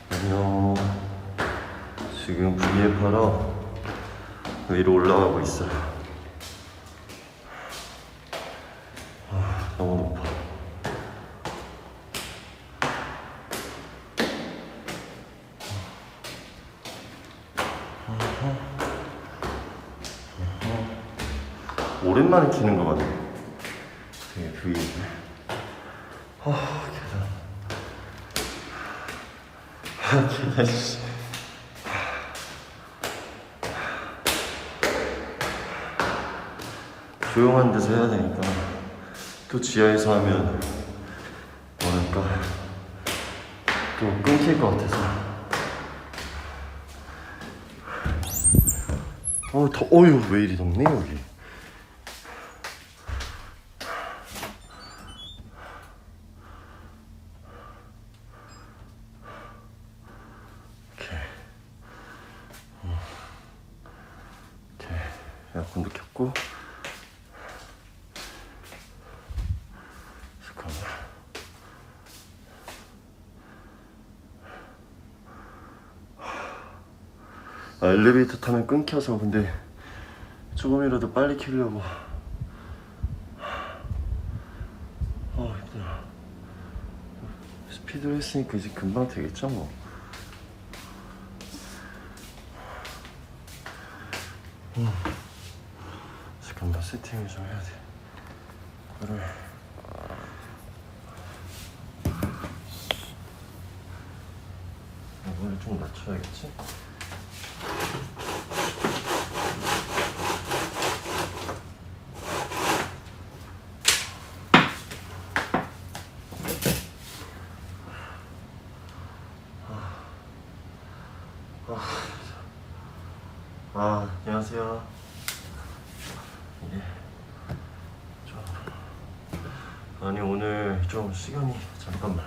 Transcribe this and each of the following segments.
안녕. 지금 V앱 하러 위로 올라가고 있어요. 너무 높아. 오랜만에 키는 것 같네. 되게 V앱을. 계단. 계단, 씨. 조용한 데서 해야 되니까 또 지하에서 하면 뭐랄까 또 끊길 것 같아서. 어휴, 왜 이리 덥니 여기. 이렇게 에어컨도 켰고. 엘리베이터 타면 끊겨서. 근데 조금이라도 빨리 키려고. 힘들어. 스피드로 했으니까 이제 금방 되겠죠 뭐. 잠깐만, 세팅을 좀 해야 돼. 이거를 이거를 좀 낮춰야겠지? 안녕하세요. 예. 아니, 오늘 좀 시간이, 잠깐만.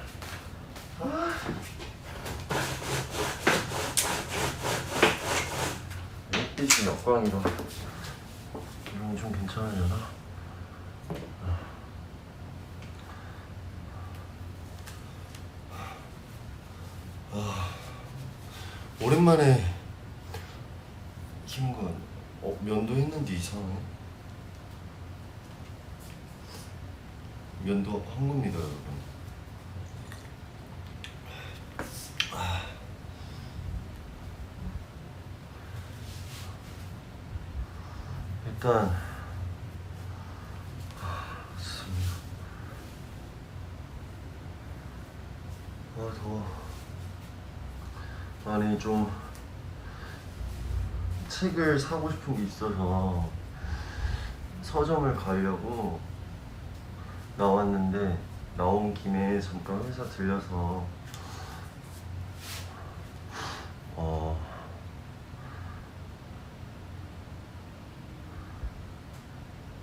햇빛이 역광이라 이건 좀 괜찮으려나? 오랜만에 키운 건 면도 했는데 이상해. 면도 한 겁니다, 여러분. 일단 더워. 아니, 좀 책을 사고 싶은 게 있어서 서점을 가려고 나왔는데, 나온 김에 잠깐 회사 들려서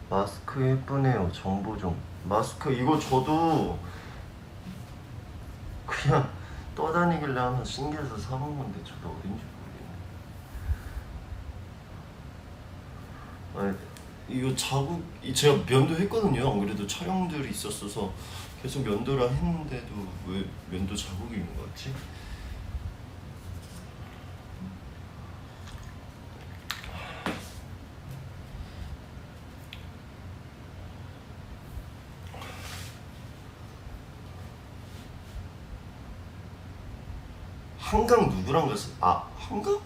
마스크 예쁘네요. 정보 좀. 마스크 이거 저도 그냥 떠다니길래 하나 신기해서 사본 건데 저도 어딘지 모르겠네. 아니, 이거 자국, 제가 면도 했거든요. 안 그래도 촬영들이 있었어서 계속 면도를 했는데도 왜 면도 자국이 있는 것 같지? 한강 누구랑 갔어? 한강?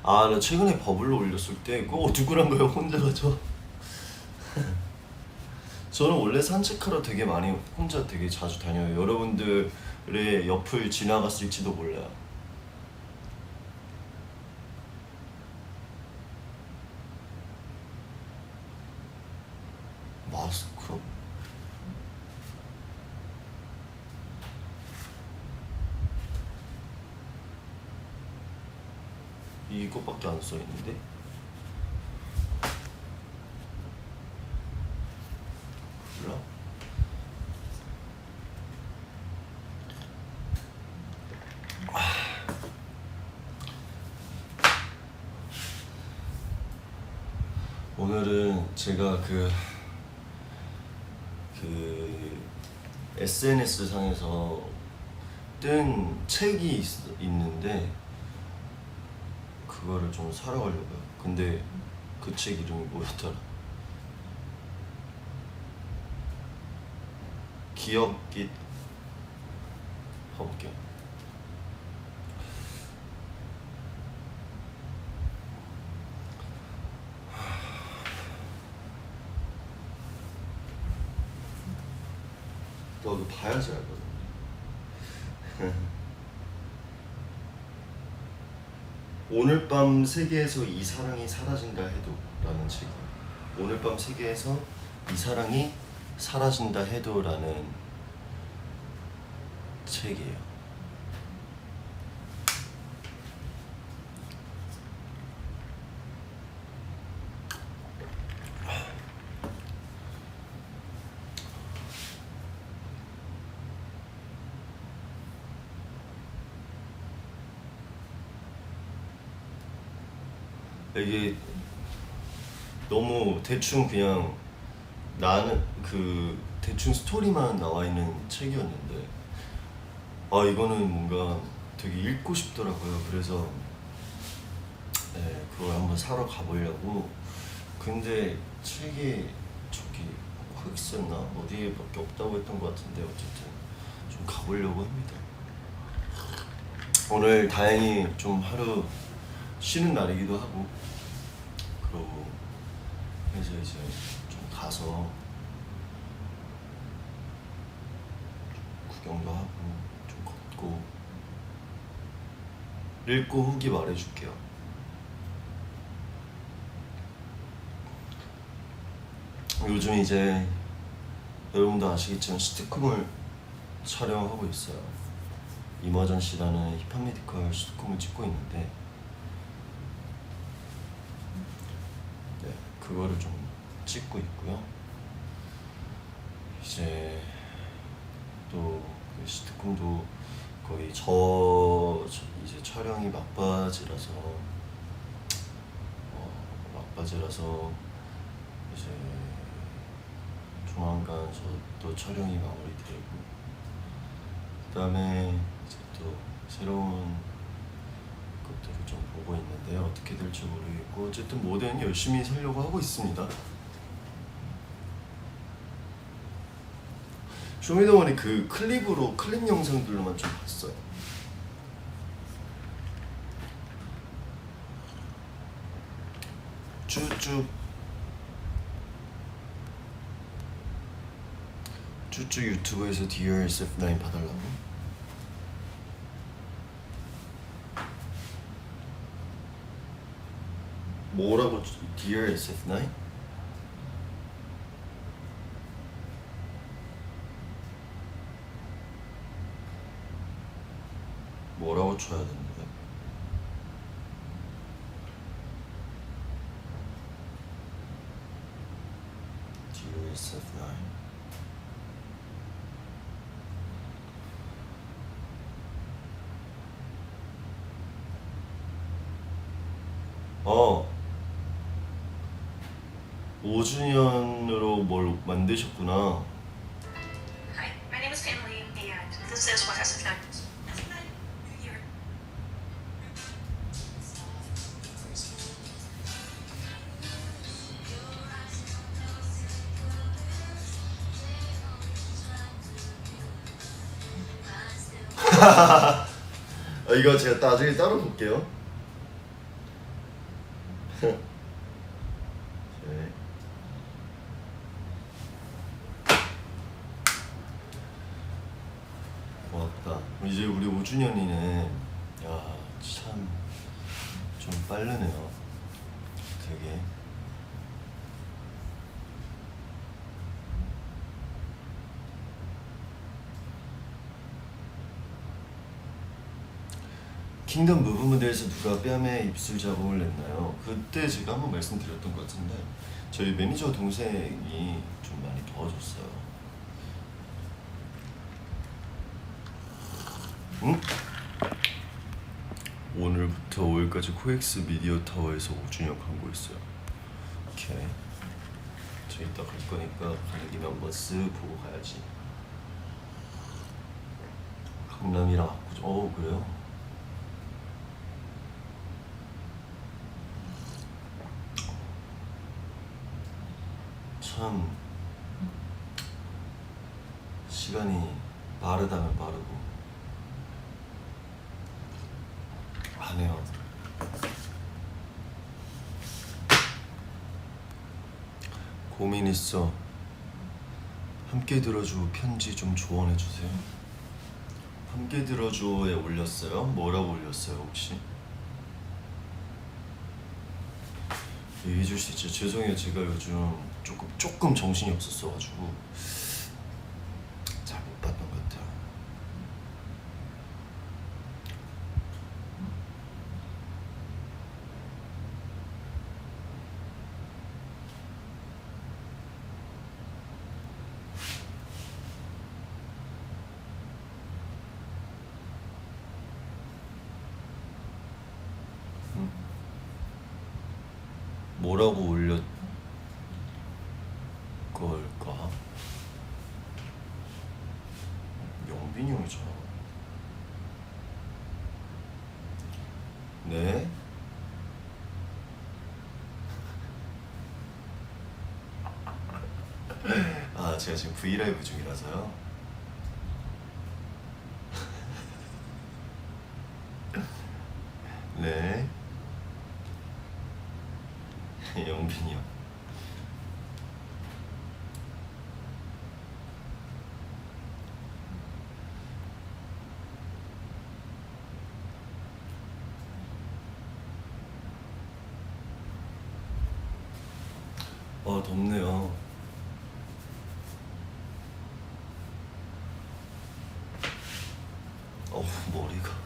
나 최근에 버블로 올렸을 때 그거 누구랑 가요? 혼자 가죠? 저는 원래 산책하러 되게 많이 혼자 되게 자주 다녀요. 여러분들의 옆을 지나갔을지도 몰라요. 마스크? 이것밖에 안 써있는데? 몰라? 오늘은 제가 SNS 상에서 뜬 책이 있는데 그거를 좀 사러 가려고요. 근데 그 책 이름이 뭐였더라? 기억깃. 봐볼게요. 너도 봐야지 알거든. 오늘 밤 세계에서 이 사랑이 사라진다 해도 라는 책이에요. 오늘 밤 세계에서 이 사랑이 사라진다 해도 라는 책이에요. 이게 너무 대충 그냥 나는 그 대충 스토리만 나와 있는 책이었는데 이거는 뭔가 되게 읽고 싶더라고요. 그래서 네, 그걸 한번 사러 가보려고. 근데 책이 저기 코엑스였나 어디에밖에 없다고 했던 것 같은데 어쨌든 좀 가보려고 합니다. 오늘 다행히 좀 하루 쉬는 날이기도 하고 그러고 해서 이제 좀 가서 구경도 하고 좀 걷고 읽고 후기 말해줄게요. 요즘 이제 여러분도 아시겠지만 시트콤을 촬영하고 있어요. 이머전시라는 힙합 뮤지컬 시트콤을 찍고 있는데 네, 그거를 좀 찍고 있고요. 이제 또 그 시트콤도 거의 이제 촬영이 막바지라서 이제 조만간 또 촬영이 마무리되고 그 다음에 이제 또 새로운 것들을 좀 보고 있는데 어떻게 될지 모르겠고 어쨌든 뭐든 열심히 살려고 하고 있습니다. 쇼미더머니 그 클립 영상들로만 좀 봤어요. 쭈쭈 유튜브에서 Dear SF9 봐달라고? 뭐라고? Dear SF9? 뭐라고 쳐야 되는데? Dear SF9 5주년으로 뭘 만드셨구나. Hi, my name is Emily, and this is what SF9 is. Here. 이거 제가 나중에 따로 볼게요. 네. 고맙다. 이제 우리 5주년이네. 야, 참 좀 빠르네요. 되게. 킹덤 무브무대에서 누가 뺨에 입술 자국을 냈나요? 그때 제가 한번 말씀드렸던 것 같은데 저희 매니저 동생이 좀 많이 도와줬어요. 응? 오늘부터 5일까지 코엑스 미디어 타워에서 5주년 광고 있어요. 오케이. 저 이따 갈 거니까 가는 김에 한번 쓱 보고 가야지. 강남이랑 압구정. 그래요? 참 시간이 빠르다면 빠르고 하네요. 고민 있어. 함께 들어줘 편지 좀 조언해 주세요. 함께 들어줘에 올렸어요? 뭐라고 올렸어요 혹시? 얘기해 줄 수 있죠? 죄송해요, 제가 요즘 조금 정신이 없었어가지고 잘 못 봤던 것 같아요. 뭐라고 올렸 걸까? 영빈이 형이잖아. 네? 아, 제가 지금 브이라이브 중이라서요. 네. 영빈이 형. 덥네요. 머리가.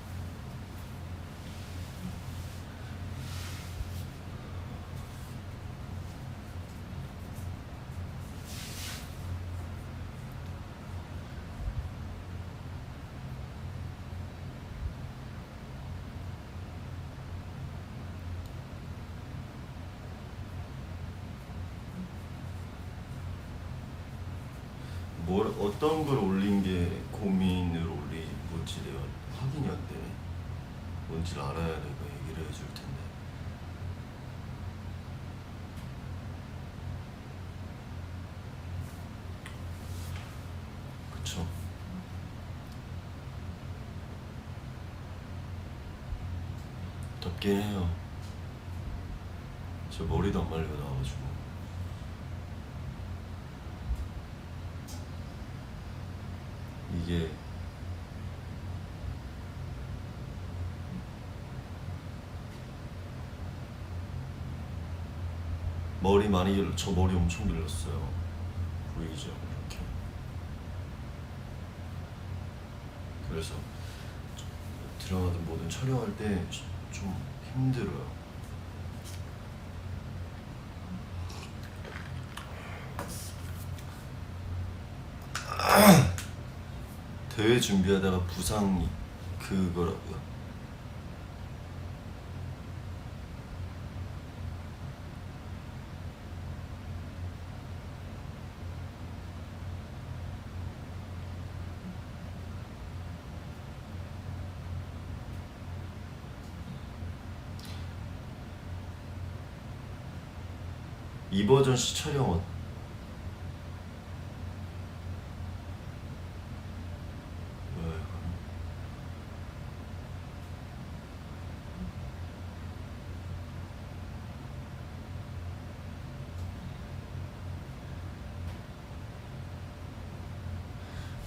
어떤 걸 올린 게 고민을 올지 내가 확인이 안 되네. 뭔지를 알아야 내가 얘기를 해줄 텐데. 그쵸? 덥긴 해요. 저 머리도 안 말리고 나와가지고. 이게 저 머리 엄청 길렀어요. 보이죠? 이렇게. 그래서 드라마든 뭐든 촬영할 때 좀 힘들어요. 대회 준비하다가 부상이 그거라고요. 이버전 씨 촬영 왜?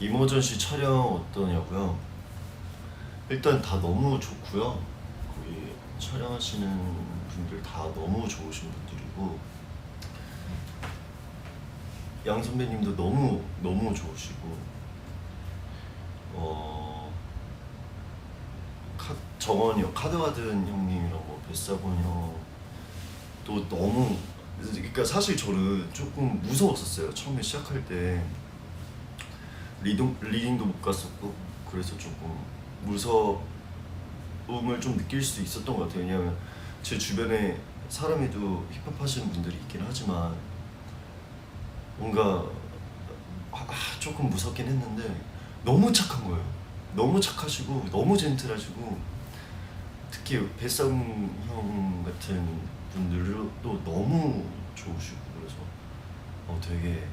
이모전 씨 촬영 어떠냐고요? 일단 다 너무 좋고요. 거기 촬영하시는 분들 다 너무 좋으신 분들이고, 양 선배님도 너무 좋으시고, 정원이 형, 카드와든 형님이랑 뭐 뱃사본 형도 너무. 그러니까 사실 저는 조금 무서웠었어요. 처음에 시작할 때 리딩도 못 갔었고, 그래서 조금 무서움을 좀 느낄 수 있었던 것 같아요. 왜냐면 제 주변에 사람에도 힙합 하시는 분들이 있긴 하지만 뭔가 조금 무섭긴 했는데 너무 착한 거예요. 너무 착하시고 너무 젠틀하시고 특히 뱃성 형 같은 분들도 너무 좋으시고 그래서 되게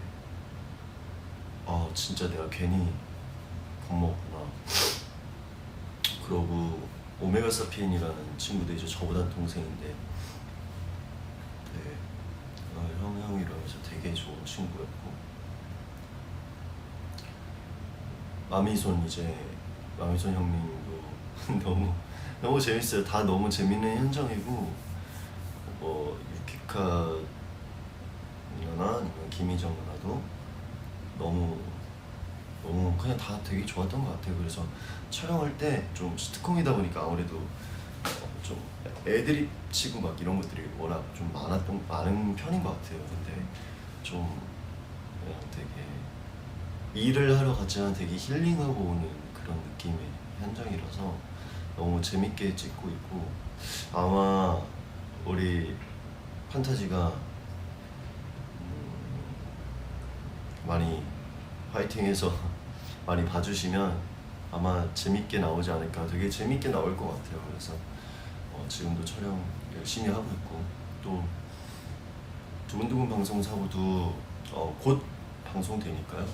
진짜 내가 괜히 겁먹구나. 그러고 오메가 사피엔이라는 친구도 이제 저보다 동생인데 네, 형이라면서 되게 좋은 친구였고 마미손 형님도 너무 재밌어요. 다 너무 재밌는 현장이고 유키카 누나 아니면 김희정 누나도 너무 그냥 다 되게 좋았던 것 같아요. 그래서 촬영할 때 좀 시트콤이다 보니까 아무래도 좀 애드립 치고 막 이런 것들이 워낙 좀 많은 편인 것 같아요. 근데 좀 그냥 되게 일을 하러 갔지만 되게 힐링하고 오는 그런 느낌의 현장이라서 너무 재밌게 찍고 있고 아마 우리 판타지가 많이 파이팅해서 많이 봐주시면 아마 재밌게 나오지 않을까. 되게 재밌게 나올 것 같아요. 그래서 지금도 촬영 열심히 하고 있고 또 두근두근 방송사고도 곧 방송되니까요.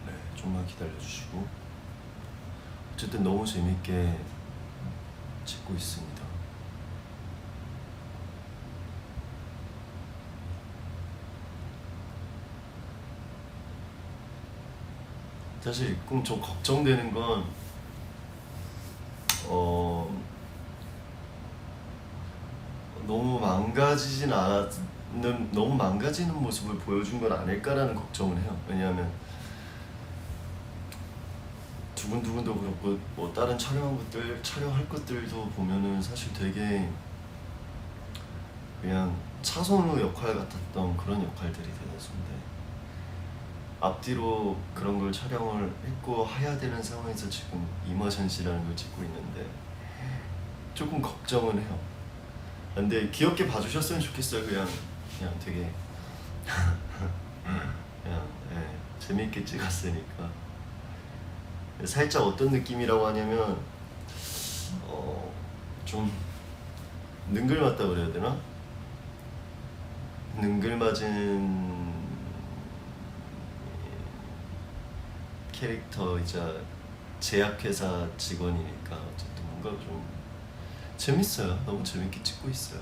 네, 좀만 기다려주시고 어쨌든 너무 재밌게 찍고 있습니다. 사실 좀 걱정되는 건 너무 너무 망가지는 모습을 보여준 건 아닐까라는 걱정을 해요. 왜냐하면 두근두근도 그렇고 뭐 다른 촬영할 것들도 보면은 사실 되게 그냥 차선우 역할 같았던 그런 역할들이 대다수인데 앞뒤로 그런 걸 촬영을 했고 해야 되는 상황에서 지금 이머전시라는 걸 찍고 있는데 조금 걱정은 해요. 근데 귀엽게 봐주셨으면 좋겠어요. 그냥 되게 그냥 재밌게 찍었으니까. 살짝 어떤 느낌이라고 하냐면 좀 능글맞다 그래야 되나? 능글맞은 캐릭터이자 제약회사 직원이니까 어쨌든 뭔가 좀 재밌어요. 너무 재밌게 찍고 있어요.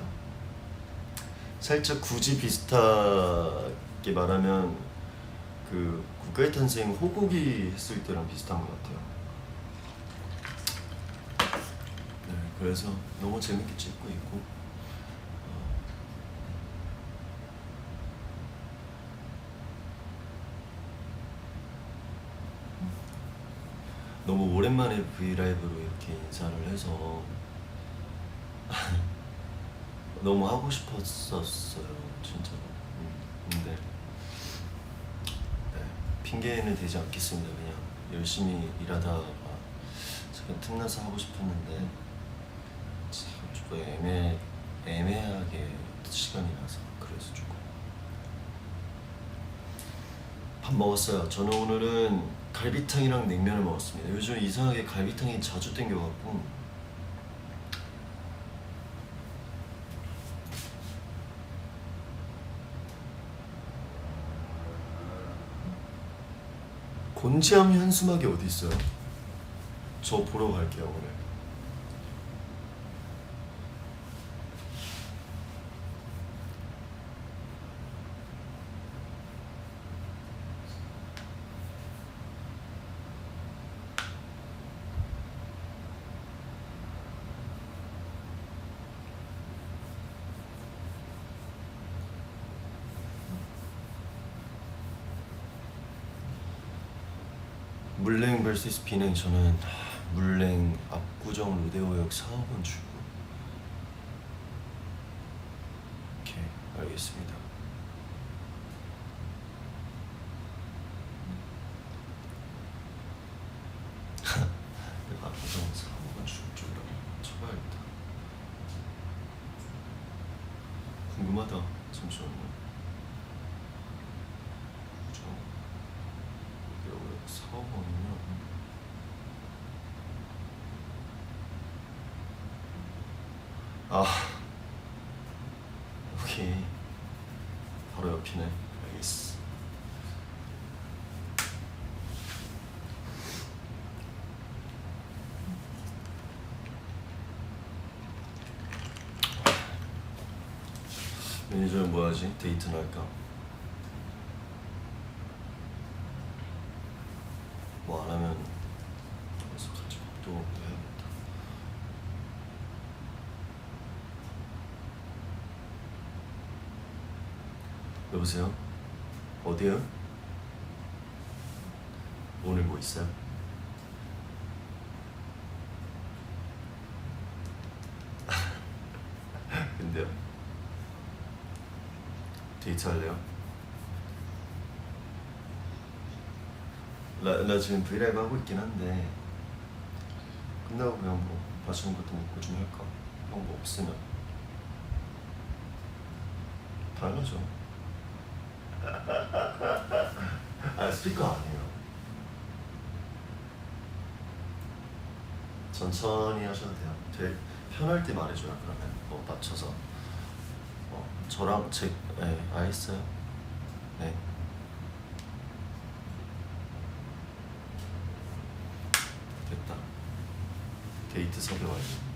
살짝 굳이 비슷하게 말하면 그 국가의 탄생 호국이 했을 때랑 비슷한 것 같아요. 네, 그래서 너무 재밌게 찍고 있고 너무 오랜만에 브이라이브로 이렇게 인사를 해서 너무 하고 싶었었어요, 진짜로. 근데 핑계는 되지 않겠습니다. 그냥 열심히 일하다가 제가 틈나서 하고 싶었는데 좀 애매하게 시간이 나서 그래서 조금. 밥 먹었어요. 저는 오늘은 갈비탕이랑 냉면을 먹었습니다. 요즘 이상하게 갈비탕이 자주 땡겨갖고 곤지암 현수막이 어디 있어요? 저 보러 갈게요 오늘. 물냉 vs 비냉. 저는 물냉 압구정 로데오역 4호번 출구. 오케이, 알겠습니다. 압구정 4호번 출구 쪽이라고 쳐봐야겠다. 궁금하다. 잠시만요. 압구정 로데오역 4호번이면 아, 오케이. 바로 옆이네. 알겠어. 매니저는 뭐 하지? 데이트나 할까? 뭐 안 하면 그래서 같이 밥도 먹고 해야겠다. 여보세요? 어디요? 오늘 뭐 있어요? 근데요? 데이트 할래요? 나 지금 브이라이브 하고 있긴 한데 끝나고 그냥 뭐 맛있는 것도 먹고 좀 할까? 형 뭐 없으면 당연하죠. 아 스피커 아니에요. 천천히 하셔도 돼요. 되게 편할 때 말해줘요. 그러면 뭐 맞춰서 저랑 알겠어요. 네. 됐다. 데이트 섭외 완료.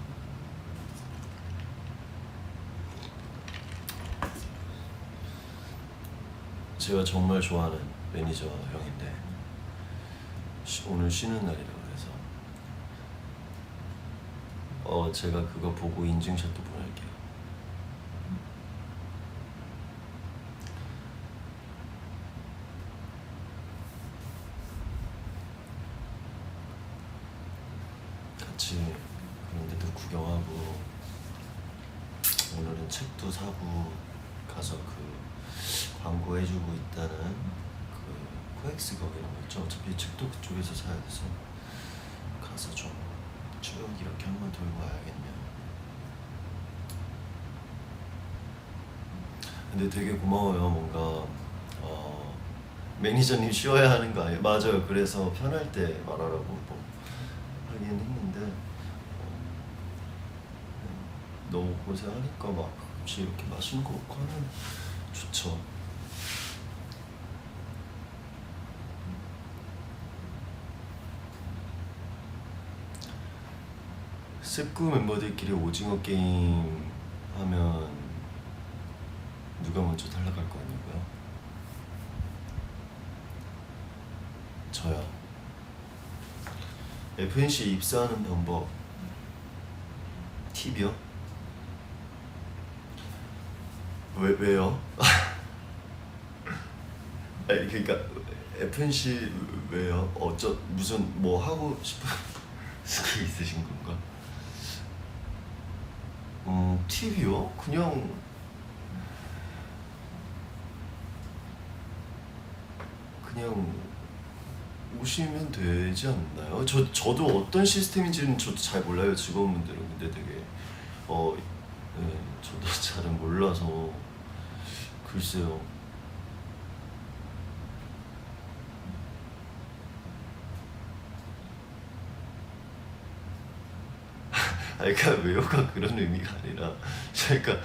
제가 정말 좋아하는 매니저 형인데 오늘 쉬는 날이라 그래서 제가 그거 보고 인증샷도 보낼게요. 같이 그런 데도 구경하고 오늘은 책도 사고 가서 그 광고 해주고 있다는 그 코엑스 거기라고 있죠. 어차피 책도 그쪽에서 사야 돼서 가서 좀 쭉 이렇게 한번 돌고 와야겠네요. 근데 되게 고마워요. 뭔가 매니저님 쉬어야 하는 거 아니에요? 맞아요. 그래서 편할 때 말하라고 뭐 하긴 했는데 너무 고생하니까 막 가끔씩 이렇게 맛있는 거 먹고 하면 좋죠. 습구 멤버들끼리 오징어 게임 하면 누가 먼저 탈락할 거 아니고요? 저요. FNC 입사하는 방법 팁이요? 왜요? 아니 그러니까 FNC 왜요? 무슨 뭐 하고 싶은 게 있으신 건가? 팁이요? 그냥 오시면 되지 않나요? 저도 어떤 시스템인지는 저도 잘 몰라요. 직원분들은 근데 되게 네, 저도 잘은 몰라서 글쎄요. 그러니까 외우가 그런 의미가 아니라 그러니까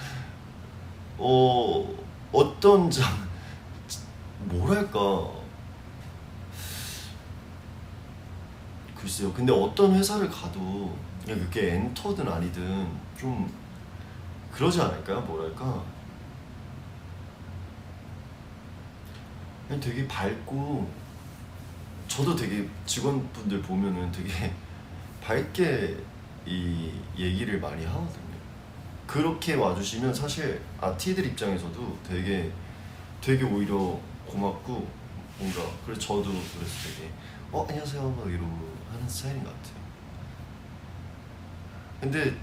어떤 점 뭐랄까 글쎄요. 근데 어떤 회사를 가도 그냥 그게 엔터든 아니든 좀 그러지 않을까요? 뭐랄까 그냥 되게 밝고 저도 되게 직원분들 보면은 되게 밝게 이 얘기를 많이 하거든요. 그렇게 와주시면 사실 T들 입장에서도 되게 오히려 고맙고 뭔가 그래서 저도 그래서 되게 안녕하세요 막 이러고 하는 스타일인 것 같아요. 근데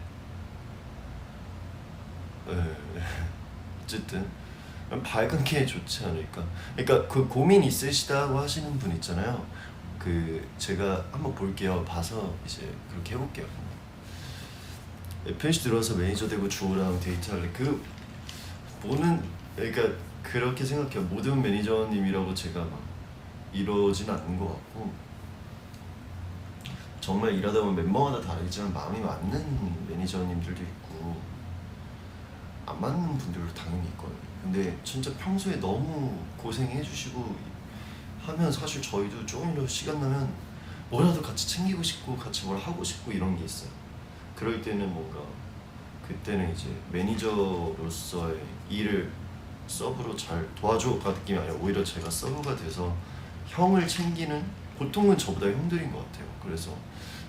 예, 어쨌든 밝은 게 좋지 않을까. 그러니까 그 고민 있으시다고 하시는 분 있잖아요. 그 제가 한번 볼게요. 봐서 이제 그렇게 해볼게요. FNC 들어와서 매니저 되고 주호랑 데이트할래. 그 보는 그러니까 그렇게 생각해요. 모든 매니저님이라고 제가 막 이러진 않는 것 같고 정말 일하다 보면 멤버마다 다르겠지만 마음이 맞는 매니저님들도 있고 안 맞는 분들도 당연히 있거든요. 근데 진짜 평소에 너무 고생해 주시고 하면 사실 저희도 조금이라도 시간 나면 뭐라도 같이 챙기고 싶고 같이 뭘 하고 싶고 이런 게 있어요. 그럴 때는 뭔가 그때는 이제 매니저로서의 일을 서브로 잘 도와줘가 느낌이 아니라 오히려 제가 서브가 돼서 형을 챙기는, 보통은 저보다 형들인 것 같아요. 그래서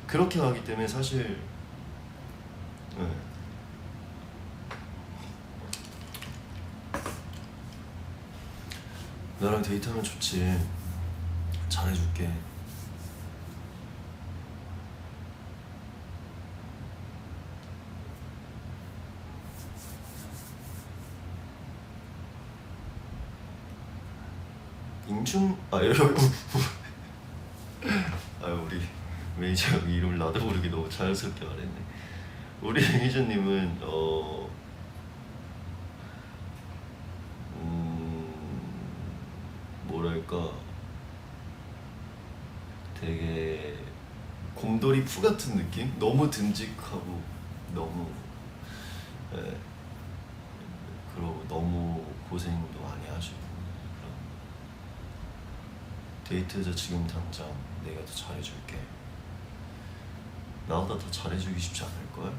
그렇게 하기 때문에 사실 네. 나랑 데이트하면 좋지. 잘해줄게. 임충 여러분 우리 매니저 이름을 나도 모르게 너무 자연스럽게 말했네. 우리 매니저님은 뭐랄까 되게 곰돌이 푸 같은 느낌? 너무 듬직하고 너무 예, 그러고 너무 고생도 많이 하시고 그런. 데이트에서 지금 당장 내가 더 잘해줄게. 나보다 더 잘해주기 쉽지 않을걸?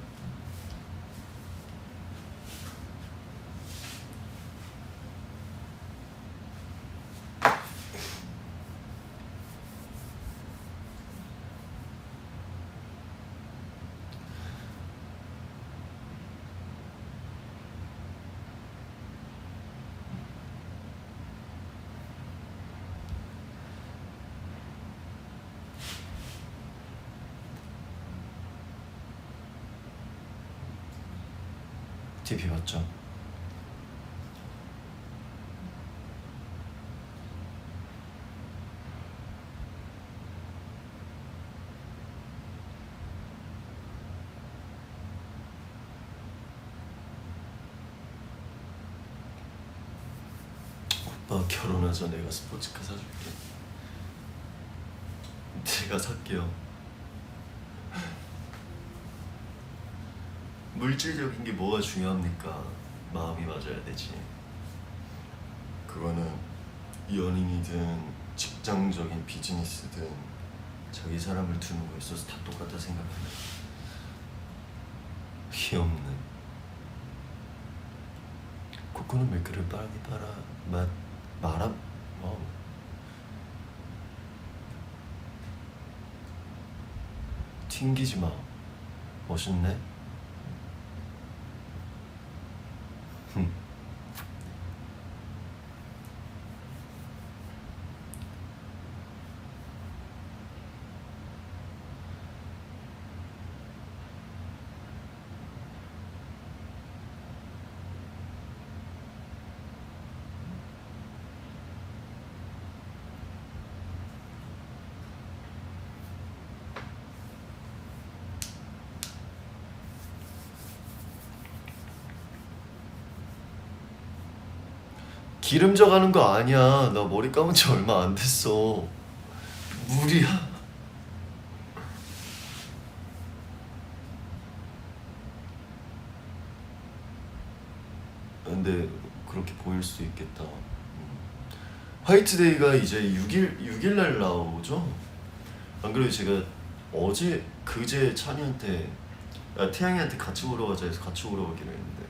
TV 봤죠? 오빠 결혼하자. 내가 스포츠카 사줄게. 제가 살게요. 물질적인 게 뭐가 중요합니까? 마음이 맞아야 되지. 그거는 연인이든 직장적인 비즈니스든 자기 사람을 두는 거에 있어서 다 똑같다 생각합니다. 귀엽는 코코넛 밀크를 빨리 빨아 말아 튕기지 마. 멋있네. 기름져 가는 거 아니야. 나 머리 감은 지 얼마 안 됐어. 물이야. 근데 그렇게 보일 수도 있겠다. 화이트데이가 이제 6일 날 나오죠? 안 그래도 제가 그제 찬이한테 태양이한테 같이 보러 가자 해서 같이 보러 가기로 했는데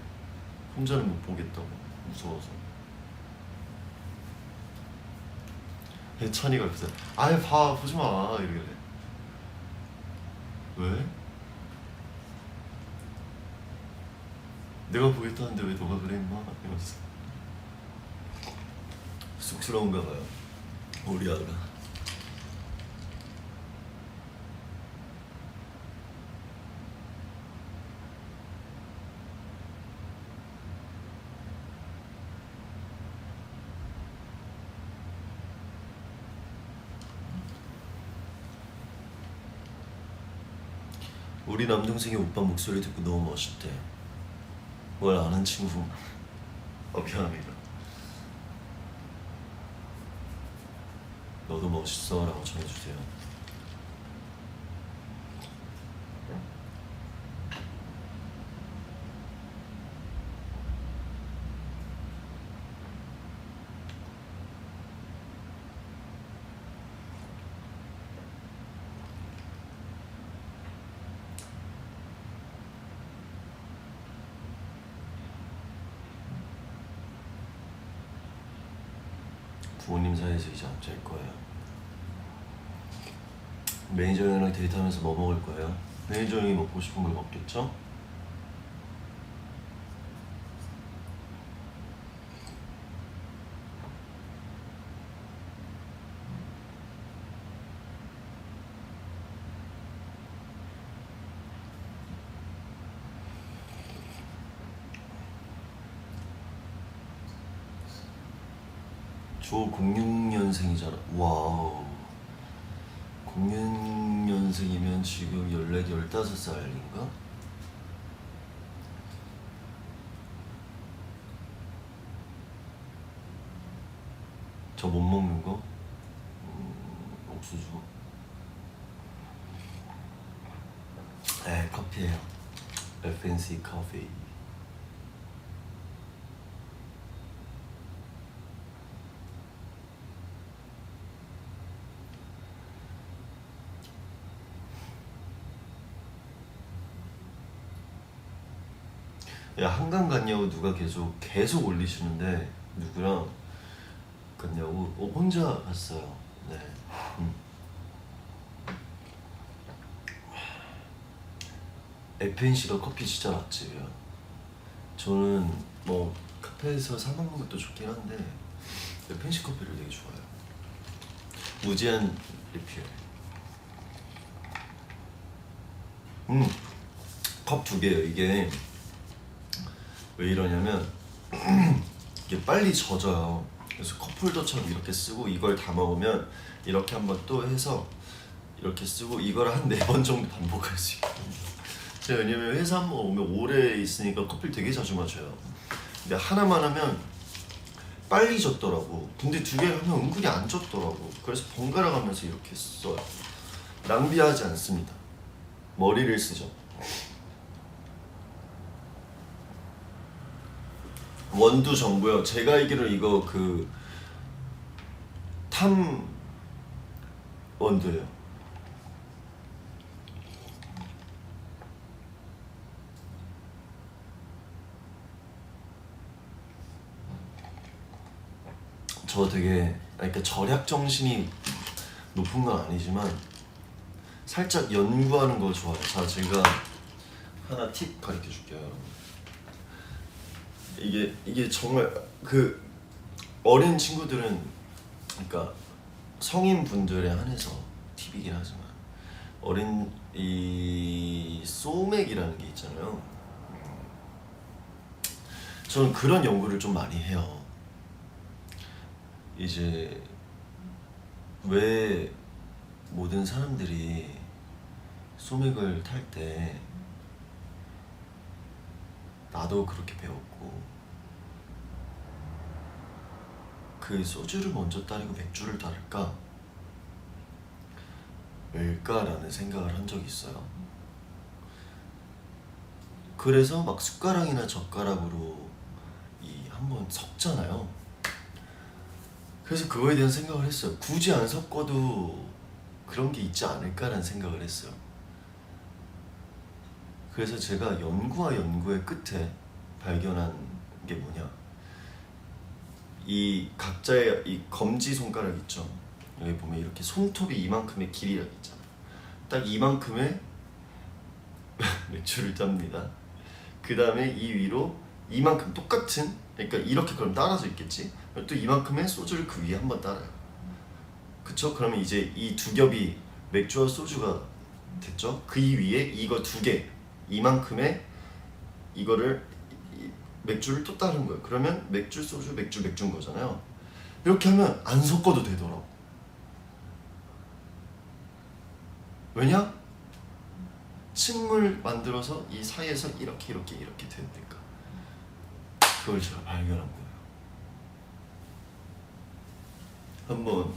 혼자는 못 보겠다고 무서워서. 찬이가 옆에서 아예 보지 마 이러길래 왜? 내가 보겠다는데 왜 너가 그래 임마 이러면서 쑥스러운가 봐요 우리 아가. 우리 남동생이 오빠 목소리 듣고 너무 멋있대. 뭘 아는 친구. 미안합니다. 너도 멋있어 라고 전해주세요. 부모님 사이에서 이제 안 짤 거예요. 매니저 형이랑 데이트하면서 뭐 먹을 거예요? 매니저 형이 먹고 싶은 걸 먹겠죠? 저 06년생이잖아. 와우. 06년생이면 지금 14, 15살인가? 저 못 먹는 거? 옥수수. 커피예요. FNC 커피. 야, 한강 갔냐고 누가 계속 올리시는데 누구랑 갔냐고? 혼자 갔어요. 네. FNC가 커피 진짜 맛집이야. 저는 뭐 카페에서 사 먹는 것도 좋긴 한데 FNC 커피를 되게 좋아해요. 무제한 리필. 컵 2개예요. 이게 왜 이러냐면 이게 빨리 젖어요. 그래서 컵홀더처럼 이렇게 쓰고 이걸 다 먹으면 이렇게 한번 또 해서 이렇게 쓰고 이걸 한 4번 정도 반복할 수 있거든요. 제가 왜냐면 회사 한번 오면 오래 있으니까 커피를 되게 자주 마셔요. 근데 하나만 하면 빨리 젖더라고. 근데 2개를 하면 은근히 안 젖더라고. 그래서 번갈아 가면서 이렇게 써요. 낭비하지 않습니다. 머리를 쓰죠. 원두 정부요. 제가 알기로 이거 탐 원두예요. 저 되게 그러니까 절약 정신이 높은 건 아니지만 살짝 연구하는 거 좋아해요. 자, 제가 하나 팁 가르쳐 줄게요, 여러분. 이게 정말 어린 친구들은 그러니까 성인 분들에 한해서 팁이긴 하지만 어린 이 소맥이라는 게 있잖아요. 저는 그런 연구를 좀 많이 해요. 이제 왜 모든 사람들이 소맥을 탈 때 나도 그렇게 배웠고 소주를 먼저 따르고 맥주를 따를까? 왜일까라는 생각을 한 적이 있어요. 그래서 막 숟가락이나 젓가락으로 한번 섞잖아요. 그래서 그거에 대한 생각을 했어요. 굳이 안 섞어도 그런 게 있지 않을까라는 생각을 했어요. 그래서 제가 연구와 연구의 끝에 발견한 게 뭐냐, 이 각자의 이 검지 손가락 있죠. 여기 보면 이렇게 손톱이 이만큼의 길이가 있잖아요. 딱 이만큼의 맥주를 짭니다. 그 다음에 이 위로 이만큼 똑같은, 그러니까 이렇게 그럼 따라서 있겠지. 또 이만큼의 소주를 그 위에 한번 따라요. 그쵸? 그러면 이제 이 2겹이 맥주와 소주가 됐죠? 그 위에 이거 2개, 이만큼의 이거를 맥주를 또 따른 거예요. 그러면 맥주, 소주, 맥주인 거잖아요. 이렇게 하면 안 섞어도 되더라고. 왜냐? 층을 만들어서 이 사이에서 이렇게 되니까. 그걸 제가 발견한 거예요. 한번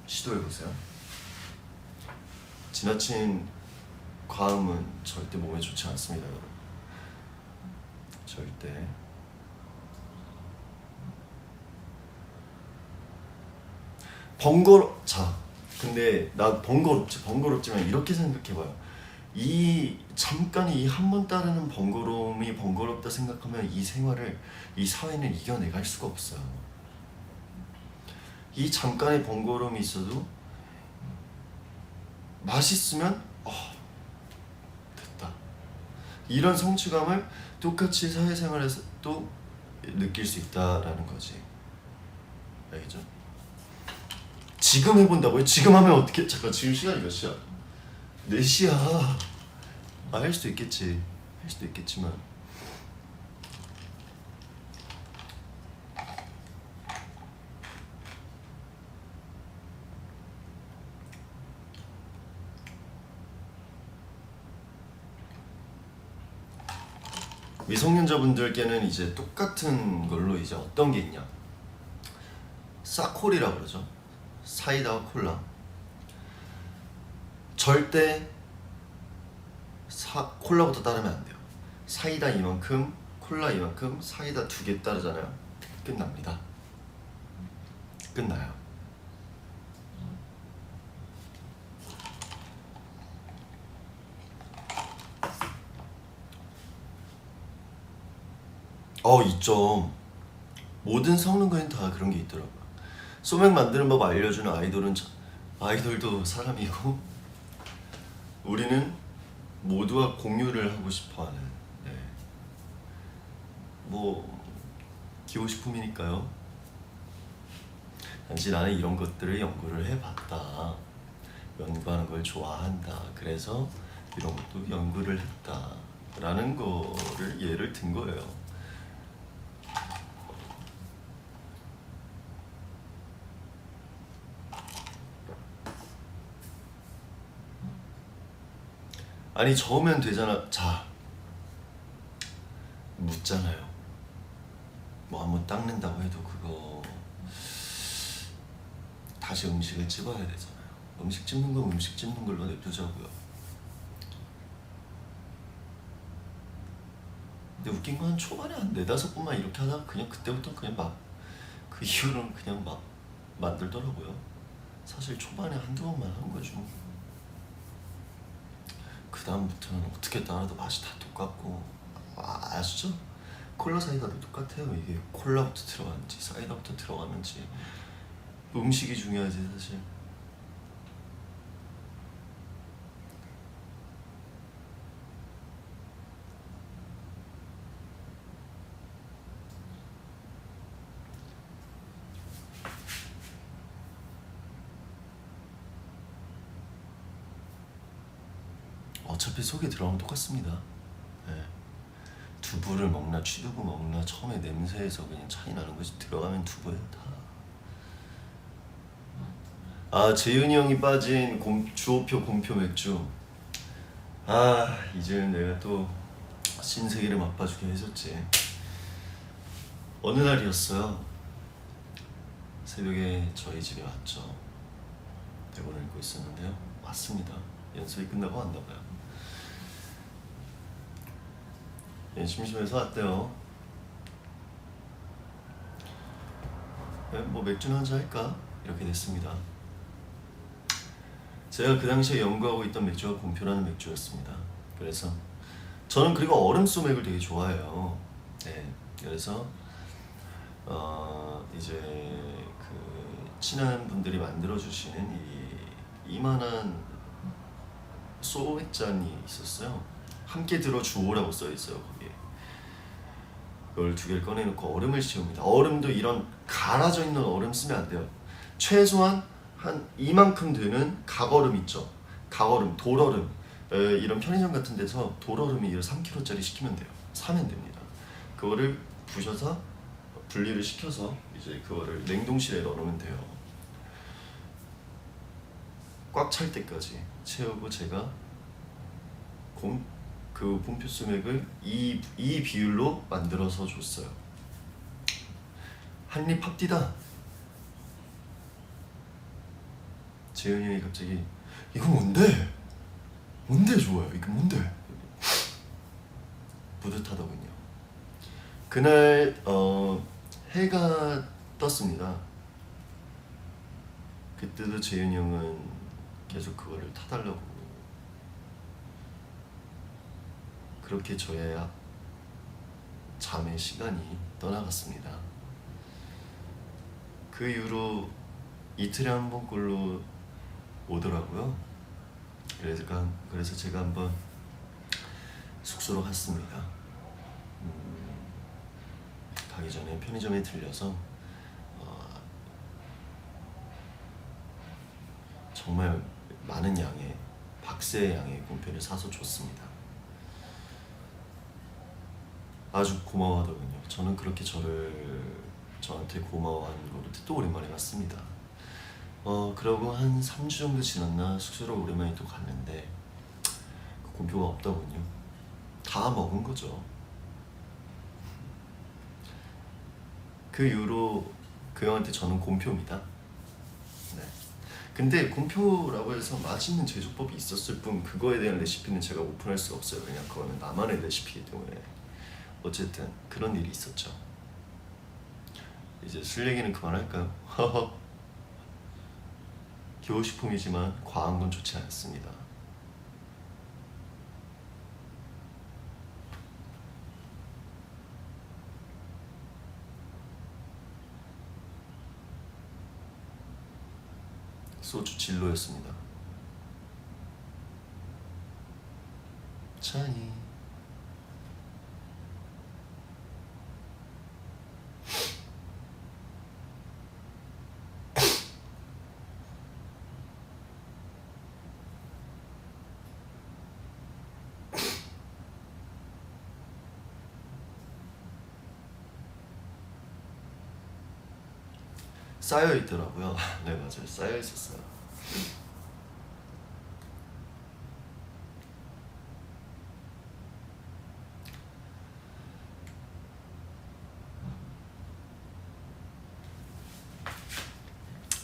시도해보세요. 지나친 과음은 절대 몸에 좋지 않습니다, 여러분. 절대. 자, 근데 나 번거롭지만 이렇게 생각해봐요. 잠깐 이 한 번 따르는 번거로움이 번거롭다 생각하면 이 생활을, 이 사회는 이겨내갈 수가 없어요. 이 잠깐의 번거로움이 있어도 맛있으면 됐다. 이런 성취감을 똑같이 사회생활에서 또 느낄 수 있다라는 거지. 알겠죠? 지금 해본다고요? 지금 하면 어떻게? 잠깐, 지금 시간이 몇 시야? 4시야. 할 수도 있겠지. 할 수도 있겠지만 미성년자분들께는 이제 똑같은 걸로 이제 어떤 게 있냐? 사콜이라고 그러죠. 사이다와 콜라. 절대 콜라부터 따르면 안 돼요. 사이다 이만큼, 콜라 이만큼, 사이다 2개 따르잖아요. 끝납니다. 끝나요. 있죠. 모든 성능과는 다 그런 게 있더라고요. 소맥 만드는 법 알려주는 아이돌도 사람이고, 우리는 모두와 공유를 하고 싶어하는, 네. 뭐 기호식품이니까요. 단지 나는 이런 것들을 연구를 해봤다. 연구하는 걸 좋아한다. 그래서 이런 것도 연구를 했다. 라는 거를 예를 든 거예요. 아니, 저으면 되잖아. 자, 묻잖아요. 뭐 한번 닦는다고 해도 그거 다시 음식을 집어야 되잖아요. 음식 집는 건 음식 집는 걸로 냅두자고요. 근데 웃긴 건 초반에 한 4-5번만 이렇게 하다가 그냥 그때부터 그냥 막 그 이후로는 그냥 막 만들더라고요. 사실 초반에 1-2번만 한 거죠. 그 다음부터는 어떻게 따라도 맛이 다 똑같고, 아시죠? 콜라 사이다도 똑같아요. 이게 콜라부터 들어가는지 사이다부터 들어가는지 음식이 중요하지 사실. 어차피 속에 들어가면 똑같습니다. 네. 두부를 먹나 취두부 먹나 처음에 냄새에서 그냥 차이 나는 것이 들어가면 두부예요 다. 재윤이 형이 빠진 주호표 곰표 맥주. 이제 내가 또 신세계를 맛봐주게 해줬지. 어느 날이었어요. 새벽에 저희 집에 왔죠. 대본을 읽고 있었는데요. 왔습니다. 연습이 끝나고 왔나봐요. 심심해서 왔대요. 뭐 맥주나 한잔 할까? 이렇게 됐습니다. 제가 그 당시에 연구하고 있던 맥주가 곰표라는 맥주였습니다. 그래서 저는 그리고 얼음 소맥을 되게 좋아해요. 네, 그래서 이제 그 친한 분들이 만들어 주시는 이만한 소맥잔이 있었어요. 함께 들어 주오라고 써 있어요 거기에. 그걸 2개를 꺼내놓고 얼음을 씌웁니다. 얼음도 이런 갈아져 있는 얼음 쓰면 안 돼요. 최소한 한 이만큼 되는 각얼음 있죠. 각얼음, 돌얼음. 이런 편의점 같은 데서 돌얼음이 3kg짜리 시키면 돼요. 사면 됩니다. 그거를 부셔서 분리를 시켜서 이제 그거를 냉동실에 넣어놓으면 돼요. 꽉 찰 때까지 채우고 제가 그 곰표 소맥을 이 비율로 만들어서 줬어요. 한입 팝디다. 재현이 형이 갑자기 이거 뭔데? 뭔데 좋아요? 이거 뭔데? 뿌듯하더군요. 그날 해가 떴습니다. 그때도 재현이 형은 계속 그거를 타달라고. 그렇게 저의 잠의 시간이 떠나갔습니다. 그 이후로 이틀에 한 번꼴로 오더라고요. 그래서 제가 한번 숙소로 갔습니다. 가기 전에 편의점에 들려서 정말 많은 양의 박스의 양의 곰표를 사서 줬습니다. 아주 고마워하더군요. 저는 그렇게 저한테 고마워하는 거를 또 오랜만에 봤습니다. 그러고 한 3주 정도 지났나 숙소를 오랜만에 또 갔는데 그 곰표가 없더군요. 다 먹은 거죠. 그 이후로 그 형한테 저는 곰표입니다. 네. 근데 곰표라고 해서 맛있는 제조법이 있었을 뿐 그거에 대한 레시피는 제가 오픈할 수가 없어요. 왜냐 그거는 나만의 레시피이기 때문에. 어쨌든 그런 일이 있었죠. 이제 술 얘기는 그만할까요? 교식품이지만 과한 건 좋지 않습니다. 소주 진로였습니다. 찬이 쌓여 있더라고요. 네 맞아요. 쌓여 있었어요.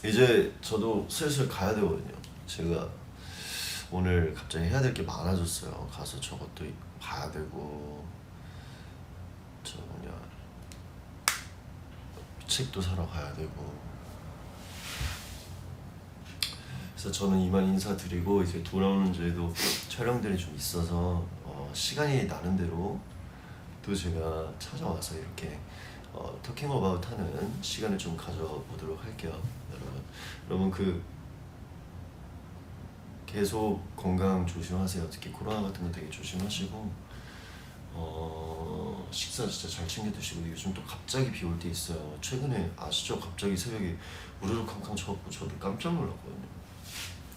이제 저도 슬슬 가야 되거든요. 제가 오늘 갑자기 해야 될 게 많아졌어요. 가서 저것도 봐야 되고 저 뭐냐 책도 사러 가야 되고. 그래서 저는 이만 인사드리고 이제 돌아오는 주에도 촬영들이 좀 있어서 시간이 나는 대로 또 제가 찾아와서 이렇게 토킹 어바웃 하는 시간을 좀 가져보도록 할게요. 여러분 계속 건강 조심하세요. 특히 코로나 같은 거 되게 조심하시고 식사 진짜 잘 챙겨 드시고. 요즘 또 갑자기 비 올 때 있어요. 최근에 아시죠? 갑자기 새벽에 우르르 캄캄 쳐갖고 저도 깜짝 놀랐거든요.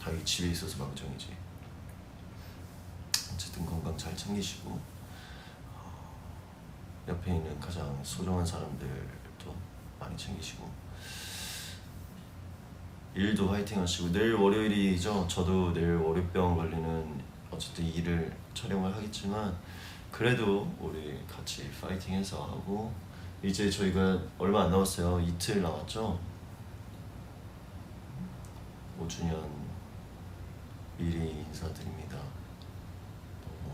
다행히 집에 있어서 망정이지. 어쨌든 건강 잘 챙기시고 옆에 있는 가장 소중한 사람들도 많이 챙기시고 일도 화이팅 하시고. 내일 월요일이죠. 저도 내일 월요병 걸리는 어쨌든 일을 촬영을 하겠지만 그래도 우리 같이 파이팅해서 하고. 이제 저희가 얼마 안 남았어요. 이틀 남았죠. 5주년 미리 인사드립니다. 너무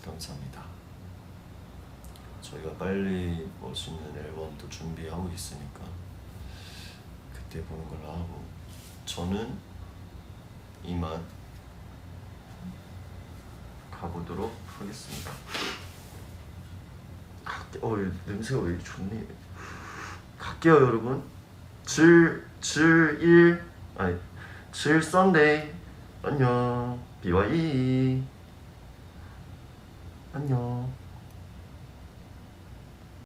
감사합니다. 저희가 빨리 멋있는 앨범도 준비하고 있으니까 그때 보는 걸로 하고. 저는 이만 가보도록 하겠습니다. 냄새가 왜 이렇게 좋니? 갈게요 여러분. 7 썬데이 안녕. BYE 안녕.